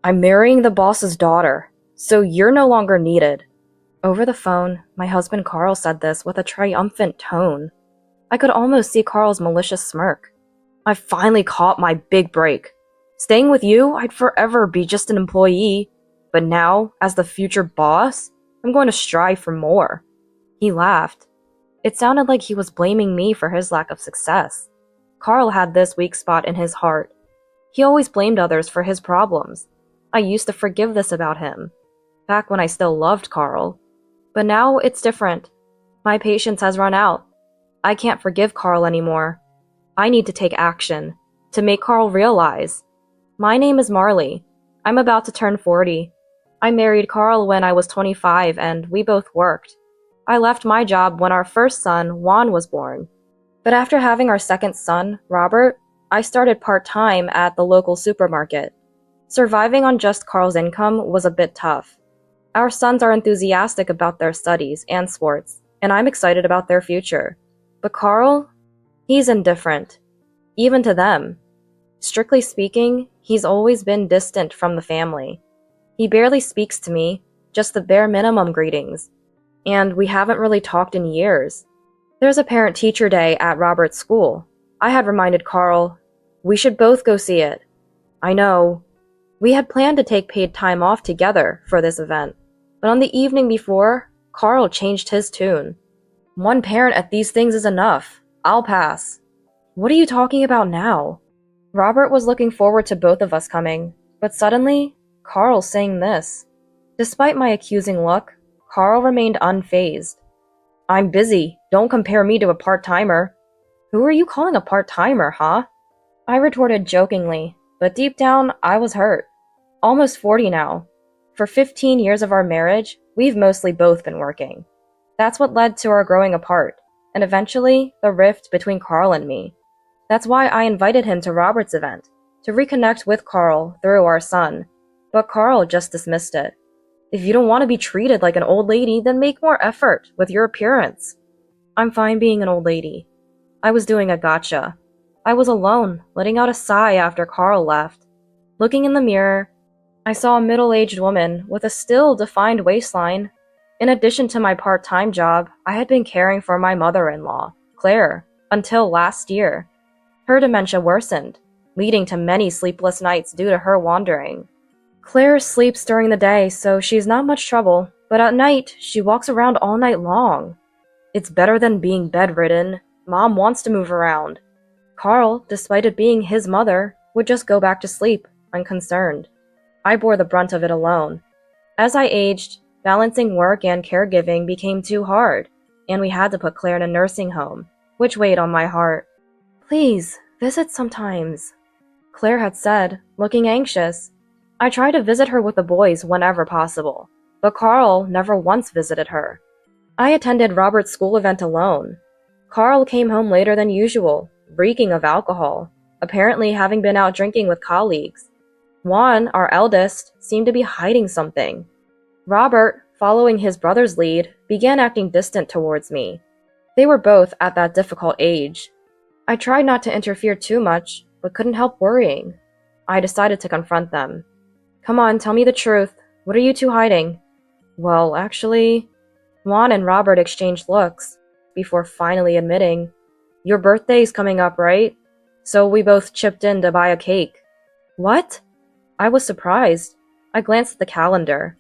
I'm marrying the boss's daughter, so you're no longer needed. Over the phone, my husband Carl said this with a triumphant tone. I could almost see Carl's malicious smirk. I finally caught my big break. Staying with you, I'd forever be just an employee, but now, as the future boss, I'm going to strive for more. He laughed. It sounded like he was blaming me for his lack of success. Carl had this weak spot in his heart. He always blamed others for his problems. I used to forgive this about him, back when I still loved Carl. But now it's different. My patience has run out. I can't forgive Carl anymore. I need to take action, to make Carl realize. My name is Marley. I'm about to turn 40. I married Carl when I was 25 and we both worked. I left my job when our first son, Juan, was born. But after having our second son, Robert, I started part-time at the local supermarket. Surviving on just Carl's income was a bit tough. Our sons are enthusiastic about their studies and sports, and I'm excited about their future. But Carl? He's indifferent. Even to them. Strictly speaking, he's always been distant from the family. He barely speaks to me, just the bare minimum greetings. And we haven't really talked in years. There's a parent-teacher day at Robert's school. I had reminded Carl, we should both go see it. I know. We had planned to take paid time off together for this event, but on the evening before, Carl changed his tune. One parent at these things is enough. I'll pass. What are you talking about now? Robert was looking forward to both of us coming, but suddenly, Carl's saying this. Despite my accusing look, Carl remained unfazed. I'm busy. Don't compare me to a part-timer. Who are you calling a part-timer, huh? I retorted jokingly, but deep down, I was hurt. Almost 40 now. For 15 years of our marriage, we've mostly both been working. That's what led to our growing apart, and eventually, the rift between Carl and me. That's why I invited him to Robert's event, to reconnect with Carl through our son, but Carl just dismissed it. If you don't want to be treated like an old lady, then make more effort with your appearance. I'm fine being an old lady. I was doing a gotcha. I was alone, letting out a sigh after Carl left. Looking in the mirror, I saw a middle-aged woman with a still defined waistline. In addition to my part-time job, I had been caring for my mother-in-law, Claire, until last year. Her dementia worsened, leading to many sleepless nights due to her wandering. Claire sleeps during the day, so she's not much trouble, but at night, she walks around all night long. It's better than being bedridden. Mom wants to move around. Carl, despite it being his mother, would just go back to sleep, unconcerned. I bore the brunt of it alone. As I aged, balancing work and caregiving became too hard, and we had to put Claire in a nursing home, which weighed on my heart. Please, visit sometimes, Claire had said, looking anxious. I tried to visit her with the boys whenever possible, but Carl never once visited her. I attended Robert's school event alone. Carl came home later than usual, reeking of alcohol, apparently having been out drinking with colleagues. Juan, our eldest, seemed to be hiding something. Robert, following his brother's lead, began acting distant towards me. They were both at that difficult age. I tried not to interfere too much, but couldn't help worrying. I decided to confront them. Come on, tell me the truth. What are you two hiding? Well, actually... Juan and Robert exchanged looks, before finally admitting, your birthday's coming up, right? So we both chipped in to buy a cake. What? I was surprised. I glanced at the calendar.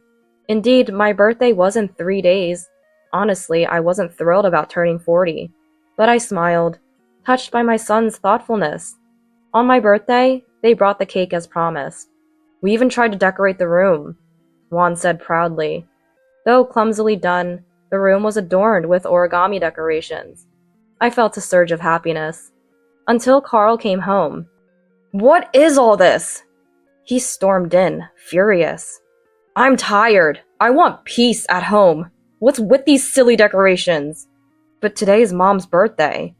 Indeed, my birthday was in 3 days. Honestly, I wasn't thrilled about turning 40. But I smiled, touched by my son's thoughtfulness. On my birthday, they brought the cake as promised. We even tried to decorate the room, Juan said proudly. Though clumsily done, the room was adorned with origami decorations. I felt a surge of happiness. Until Carl came home. What is all this? He stormed in, furious. I'm tired. I want peace at home. What's with these silly decorations? But today is Mom's birthday.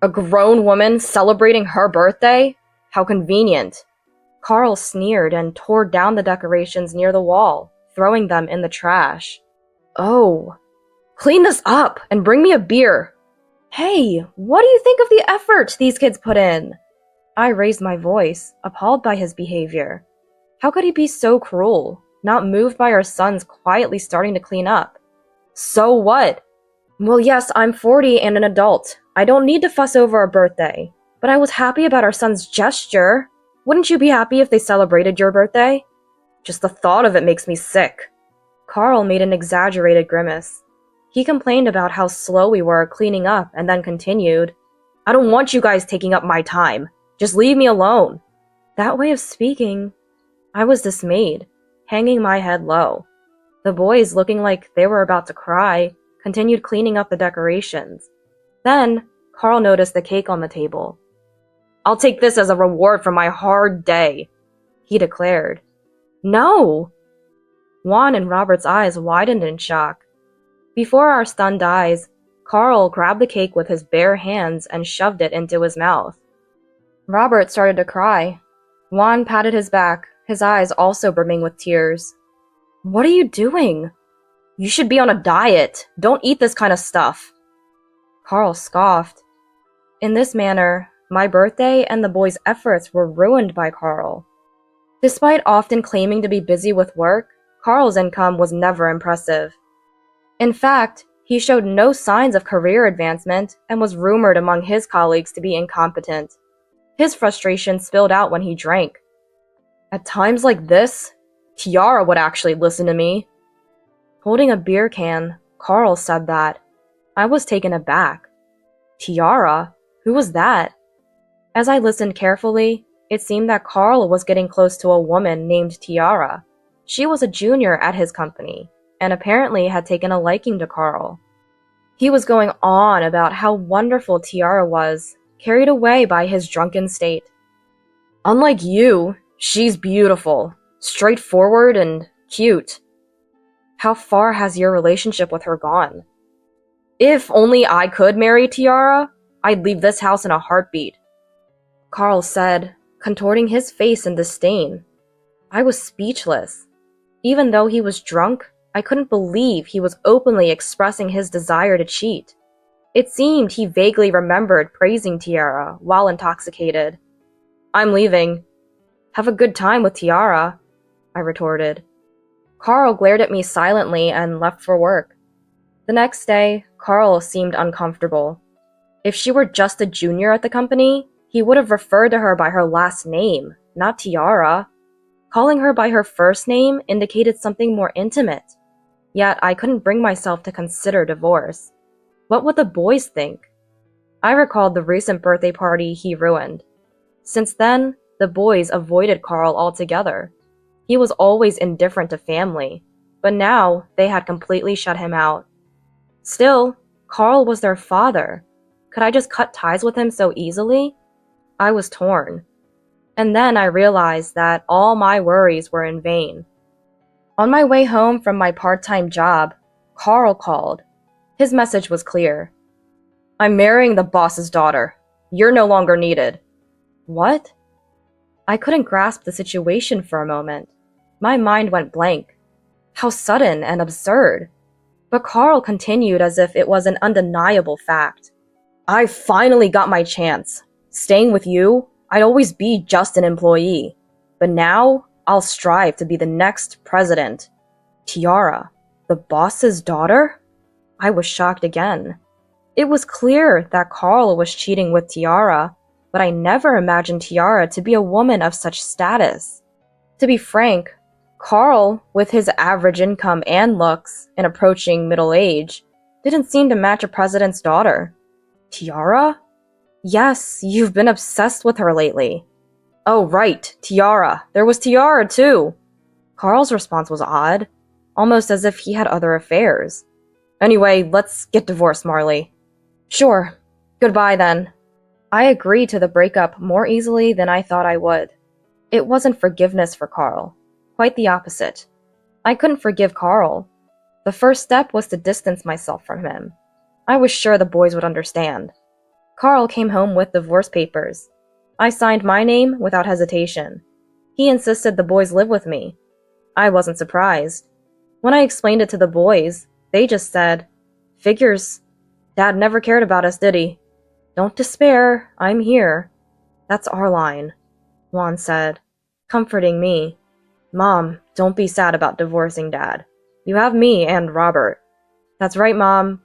A grown woman celebrating her birthday? How convenient. Carl sneered and tore down the decorations near the wall, throwing them in the trash. Oh. Clean this up and bring me a beer. Hey, what do you think of the effort these kids put in? I raised my voice, appalled by his behavior. How could he be so cruel, not moved by our sons quietly starting to clean up? So what? Well, yes, I'm 40 and an adult. I don't need to fuss over our birthday. But I was happy about our son's gesture. Wouldn't you be happy if they celebrated your birthday? Just the thought of it makes me sick. Carl made an exaggerated grimace. He complained about how slow we were cleaning up and then continued, I don't want you guys taking up my time. Just leave me alone. That way of speaking, I was dismayed, hanging my head low. The boys, looking like they were about to cry, continued cleaning up the decorations. Then, Carl noticed the cake on the table. I'll take this as a reward for my hard day, he declared. No! Juan and Robert's eyes widened in shock. Before our stunned eyes, Carl grabbed the cake with his bare hands and shoved it into his mouth. Robert started to cry. Juan patted his back, his eyes also brimming with tears. What are you doing? You should be on a diet. Don't eat this kind of stuff. Carl scoffed. In this manner, my birthday and the boys' efforts were ruined by Carl. Despite often claiming to be busy with work, Carl's income was never impressive. In fact, he showed no signs of career advancement and was rumored among his colleagues to be incompetent. His frustration spilled out when he drank. At times like this, Tiara would actually listen to me. Holding a beer can, Carl said that. I was taken aback. Tiara? Who was that? As I listened carefully, it seemed that Carl was getting close to a woman named Tiara. She was a junior at his company, and apparently had taken a liking to Carl. He was going on about how wonderful Tiara was, carried away by his drunken state. Unlike you, she's beautiful, straightforward, and cute. How far has your relationship with her gone? If only I could marry Tiara, I'd leave this house in a heartbeat, Carl said, contorting his face in disdain. I was speechless. Even though he was drunk, I couldn't believe he was openly expressing his desire to cheat. It seemed he vaguely remembered praising Tiara while intoxicated. I'm leaving. Have a good time with Tiara, I retorted. Carl glared at me silently and left for work. The next day, Carl seemed uncomfortable. If she were just a junior at the company, he would have referred to her by her last name, not Tiara. Calling her by her first name indicated something more intimate. Yet I couldn't bring myself to consider divorce. What would the boys think? I recalled the recent birthday party he ruined. Since then, the boys avoided Carl altogether. He was always indifferent to family, but now they had completely shut him out. Still, Carl was their father. Could I just cut ties with him so easily? I was torn. And then I realized that all my worries were in vain. On my way home from my part-time job, Carl called. His message was clear. I'm marrying the boss's daughter. You're no longer needed. What? I couldn't grasp the situation for a moment. My mind went blank. How sudden and absurd. But Carl continued as if it was an undeniable fact. I finally got my chance. Staying with you, I'd always be just an employee. But now, I'll strive to be the next president. Tiara, the boss's daughter? I was shocked again. It was clear that Carl was cheating with Tiara, but I never imagined Tiara to be a woman of such status. To be frank, Carl, with his average income and looks and approaching middle age, didn't seem to match a president's daughter. Tiara? Yes, you've been obsessed with her lately. Oh, right, Tiara. There was Tiara, too. Carl's response was odd, almost as if he had other affairs. Anyway, let's get divorced, Marley. Sure. Goodbye, then. I agreed to the breakup more easily than I thought I would. It wasn't forgiveness for Carl. Quite the opposite. I couldn't forgive Carl. The first step was to distance myself from him. I was sure the boys would understand. Carl came home with divorce papers. I signed my name without hesitation. He insisted the boys live with me. I wasn't surprised. When I explained it to the boys, they just said, Figures. Dad never cared about us, did he? Don't despair, I'm here. That's our line, Juan said, comforting me. Mom, don't be sad about divorcing Dad. You have me and Robert. That's right, Mom.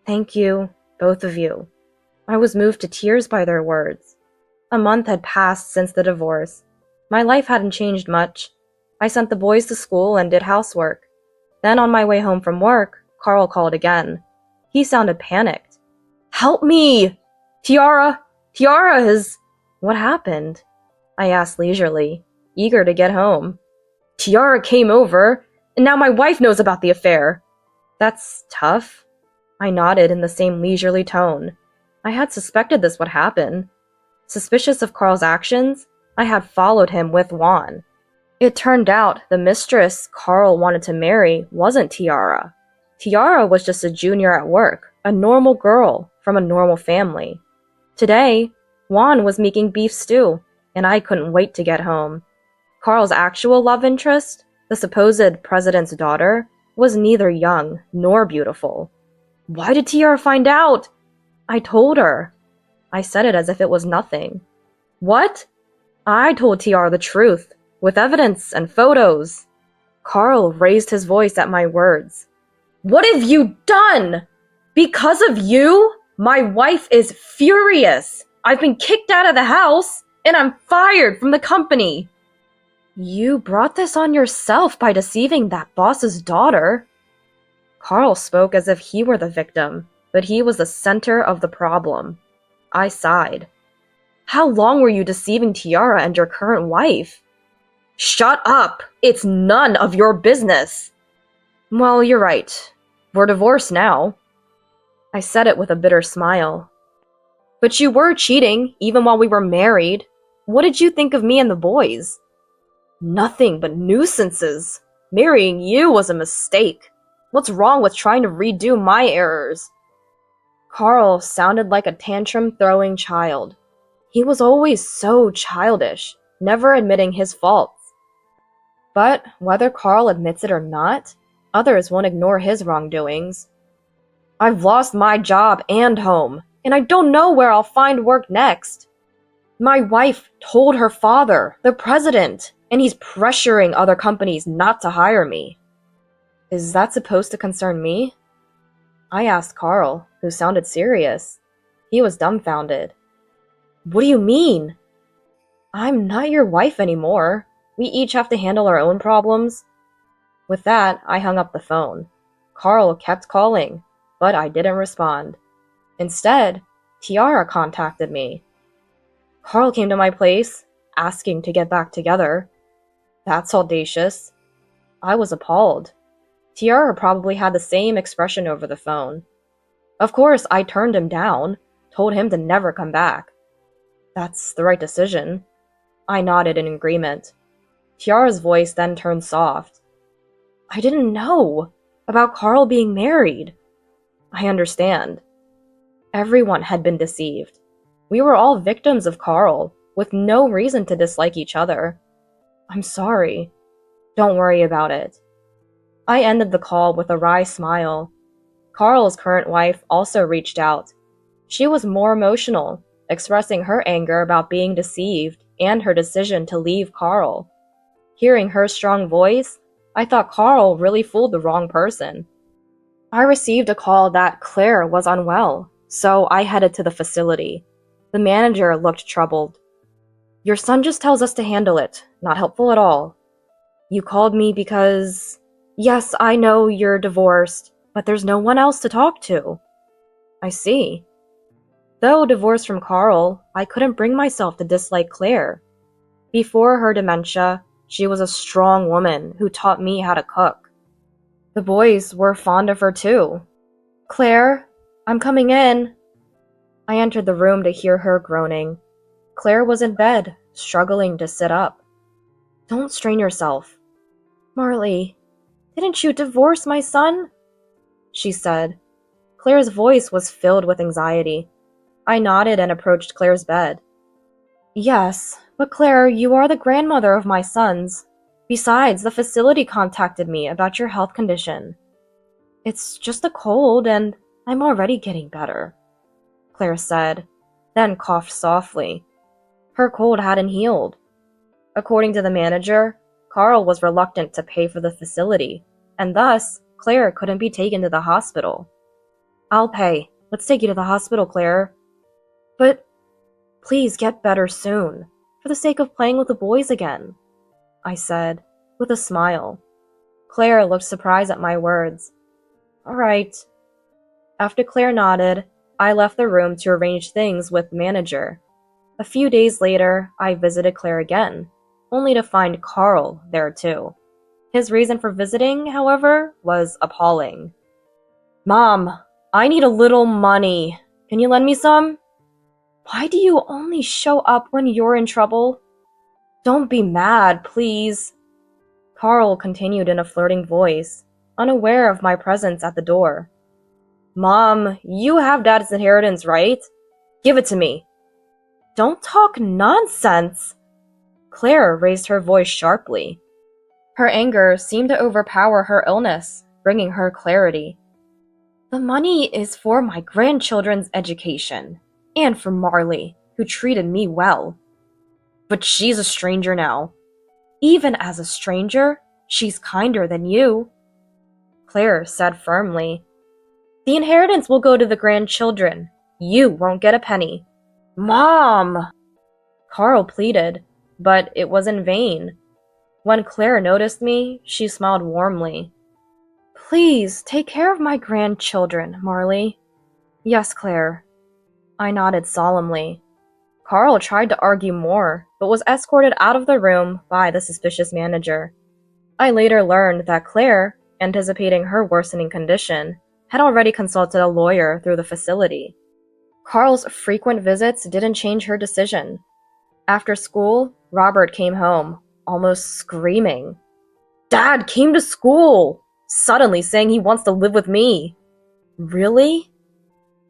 Thank you, both of you. I was moved to tears by their words. A month had passed since the divorce. My life hadn't changed much. I sent the boys to school and did housework. Then on my way home from work, Carl called again. He sounded panicked. Help me! Tiara is... What happened? I asked leisurely, eager to get home. Tiara came over, and now my wife knows about the affair. That's tough. I nodded in the same leisurely tone. I had suspected this would happen. Suspicious of Carl's actions, I had followed him with Juan. It turned out the mistress Carl wanted to marry wasn't Tiara. Tiara was just a junior at work, a normal girl from a normal family. Today, Juan was making beef stew, and I couldn't wait to get home. Carl's actual love interest, the supposed president's daughter, was neither young nor beautiful. Why did Tiara find out? I told her. I said it as if it was nothing. What? I told Tiara the truth, with evidence and photos. Carl raised his voice at my words. What have you done? Because of you, my wife is furious. I've been kicked out of the house, and I'm fired from the company. You brought this on yourself by deceiving that boss's daughter. Carl spoke as if he were the victim, but he was the center of the problem. I sighed. How long were you deceiving Tiara and your current wife? Shut up! It's none of your business! Well, you're right. We're divorced now. I said it with a bitter smile. But you were cheating, even while we were married. What did you think of me and the boys? Nothing but nuisances. Marrying you was a mistake. What's wrong with trying to redo my errors? Carl sounded like a tantrum-throwing child. He was always so childish, never admitting his faults. But whether Carl admits it or not, others won't ignore his wrongdoings. I've lost my job and home, and I don't know where I'll find work next. My wife told her father, the president, and he's pressuring other companies not to hire me. Is that supposed to concern me? I asked Carl, who sounded serious. He was dumbfounded. What do you mean? I'm not your wife anymore. We each have to handle our own problems. With that, I hung up the phone. Carl kept calling, but I didn't respond. Instead, Tiara contacted me. Carl came to my place, asking to get back together. That's audacious. I was appalled. Tiara probably had the same expression over the phone. Of course, I turned him down, told him to never come back. That's the right decision. I nodded in agreement. Tiara's voice then turned soft. I didn't know about Carl being married. I understand. Everyone had been deceived. We were all victims of Carl, with no reason to dislike each other. I'm sorry. Don't worry about it. I ended the call with a wry smile. Carl's current wife also reached out. She was more emotional, expressing her anger about being deceived and her decision to leave Carl. Hearing her strong voice, I thought Carl really fooled the wrong person. I received a call that Claire was unwell, so I headed to the facility. The manager looked troubled. Your son just tells us to handle it. Not helpful at all. You called me because... Yes, I know you're divorced, but there's no one else to talk to. I see. Though divorced from Carl, I couldn't bring myself to dislike Claire. Before her dementia, she was a strong woman who taught me how to cook. The boys were fond of her too. Claire, I'm coming in. I entered the room to hear her groaning. Claire was in bed, struggling to sit up. Don't strain yourself. Marley, didn't you divorce my son? She said. Claire's voice was filled with anxiety. I nodded and approached Claire's bed. Yes, but Claire, you are the grandmother of my sons. Besides, the facility contacted me about your health condition. It's just a cold, and I'm already getting better, Claire said, then coughed softly. Her cold hadn't healed. According to the manager, Carl was reluctant to pay for the facility, and thus, Claire couldn't be taken to the hospital. "I'll pay. Let's take you to the hospital, Claire." "But please get better soon, for the sake of playing with the boys again," I said, with a smile. Claire looked surprised at my words. "All right." After Claire nodded, I left the room to arrange things with the manager. A few days later, I visited Claire again, only to find Carl there too. His reason for visiting, however, was appalling. "Mom, I need a little money. Can you lend me some?" "Why do you only show up when you're in trouble?" "Don't be mad, please." Carl continued in a flirting voice, unaware of my presence at the door. "Mom, you have Dad's inheritance, right? Give it to me." "Don't talk nonsense!" Claire raised her voice sharply. Her anger seemed to overpower her illness, bringing her clarity. "The money is for my grandchildren's education, and for Marley, who treated me well." "But she's a stranger now." "Even as a stranger, she's kinder than you," Claire said firmly. "The inheritance will go to the grandchildren. You won't get a penny." "Mom!" Carl pleaded, but it was in vain. When Claire noticed me, she smiled warmly. "Please take care of my grandchildren, Marley." "Yes, Claire." I nodded solemnly. Carl tried to argue more, but was escorted out of the room by the suspicious manager. I later learned that Claire, anticipating her worsening condition, had already consulted a lawyer through the facility. Carl's frequent visits didn't change her decision. After school, Robert came home, almost screaming. "Dad came to school, suddenly saying he wants to live with me." "Really?"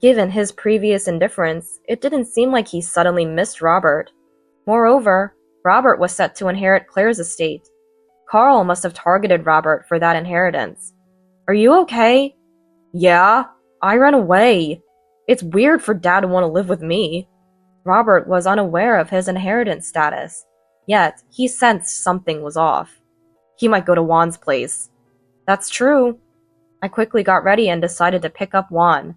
Given his previous indifference, it didn't seem like he suddenly missed Robert. Moreover, Robert was set to inherit Claire's estate. Carl must have targeted Robert for that inheritance. "Are you okay?" "Yeah, I ran away. It's weird for Dad to want to live with me." Robert was unaware of his inheritance status, yet he sensed something was off. He might go to Juan's place. That's true. I quickly got ready and decided to pick up Juan.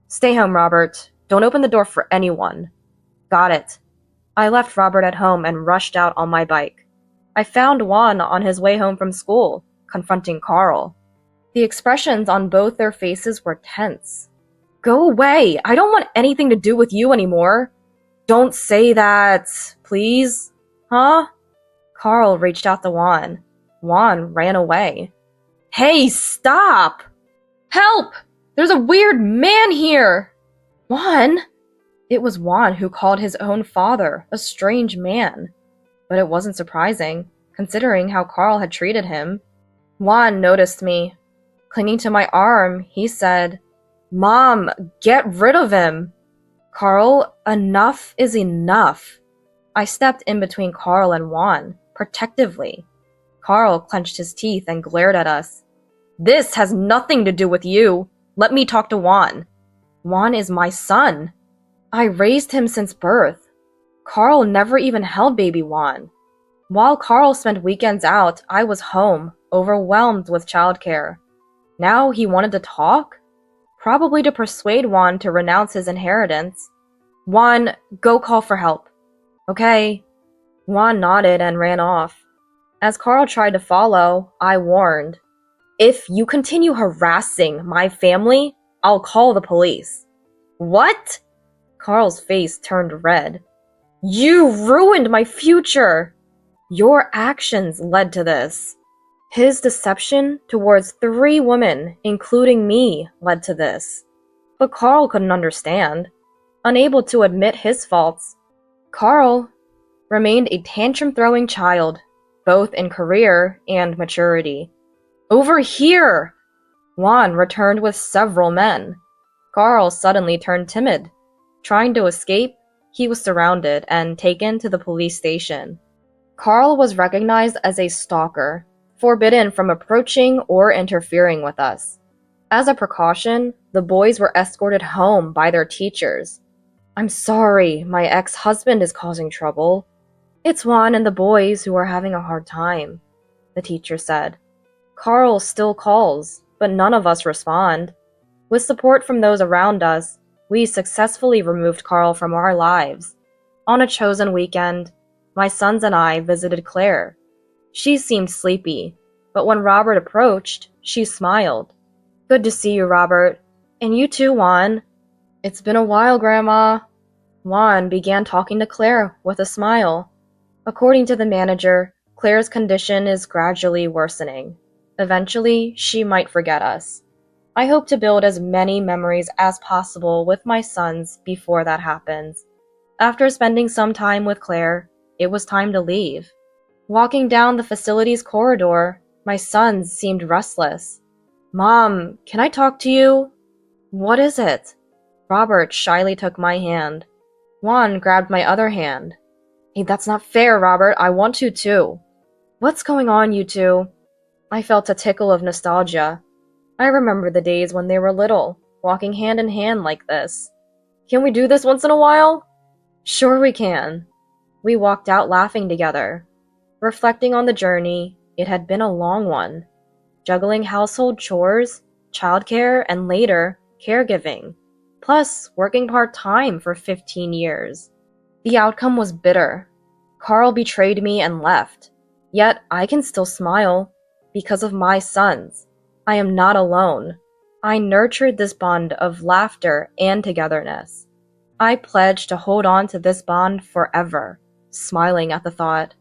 "Stay home, Robert. Don't open the door for anyone." "Got it." I left Robert at home and rushed out on my bike. I found Juan on his way home from school, confronting Carl. The expressions on both their faces were tense. "Go away! I don't want anything to do with you anymore." "Don't say that, please." "Huh?" Carl reached out to Juan. Juan ran away. "Hey, stop! Help! There's a weird man here!" "Juan?" It was Juan who called his own father a strange man. But it wasn't surprising, considering how Carl had treated him. Juan noticed me. Clinging to my arm, he said, "Mom, get rid of him." "Carl, enough is enough." I stepped in between Carl and Juan, protectively. Carl clenched his teeth and glared at us. "This has nothing to do with you. Let me talk to Juan." "Juan is my son. I raised him since birth. Carl never even held baby Juan. While Carl spent weekends out, I was home, overwhelmed with childcare. Now he wanted to talk? Probably to persuade Juan to renounce his inheritance. "Juan, go call for help." "Okay." Juan nodded and ran off. As Carl tried to follow, I warned, "If you continue harassing my family, I'll call the police." "What?" Carl's face turned red. "You ruined my future." "Your actions led to this." His deception towards 3 women, including me, led to this. But Carl couldn't understand. Unable to admit his faults, Carl remained a tantrum-throwing child, both in career and maturity. "Over here!" Juan returned with several men. Carl suddenly turned timid. Trying to escape, he was surrounded and taken to the police station. Carl was recognized as a stalker, forbidden from approaching or interfering with us. As a precaution, the boys were escorted home by their teachers. "I'm sorry, my ex-husband is causing trouble. It's Juan and the boys who are having a hard time." the teacher said. Carl still calls, but none of us respond. With support from those around us, we successfully removed Carl from our lives. On a chosen weekend, my sons and I visited Claire. She seemed sleepy, but when Robert approached, she smiled. Good to see you, Robert. And you too, Juan. It's been a while, Grandma. Juan began talking to Claire with a smile. According to the manager, Claire's condition is gradually worsening. Eventually, she might forget us. I hope to build as many memories as possible with my sons before that happens. After spending some time with Claire, it was time to leave. Walking down the facility's corridor, my sons seemed restless. Mom, can I talk to you? What is it? Robert shyly took my hand. Juan grabbed my other hand. Hey, that's not fair, Robert. I want to too. What's going on, you two? I felt a tickle of nostalgia. I remember the days when they were little, walking hand in hand like this. Can we do this once in a while? Sure we can. We walked out laughing together. Reflecting on the journey, it had been a long one. Juggling household chores, childcare, and later, caregiving. Plus, working part-time for 15 years. The outcome was bitter. Carl betrayed me and left. Yet, I can still smile. Because of my sons. I am not alone. I nurtured this bond of laughter and togetherness. I pledge to hold on to this bond forever, smiling at the thought.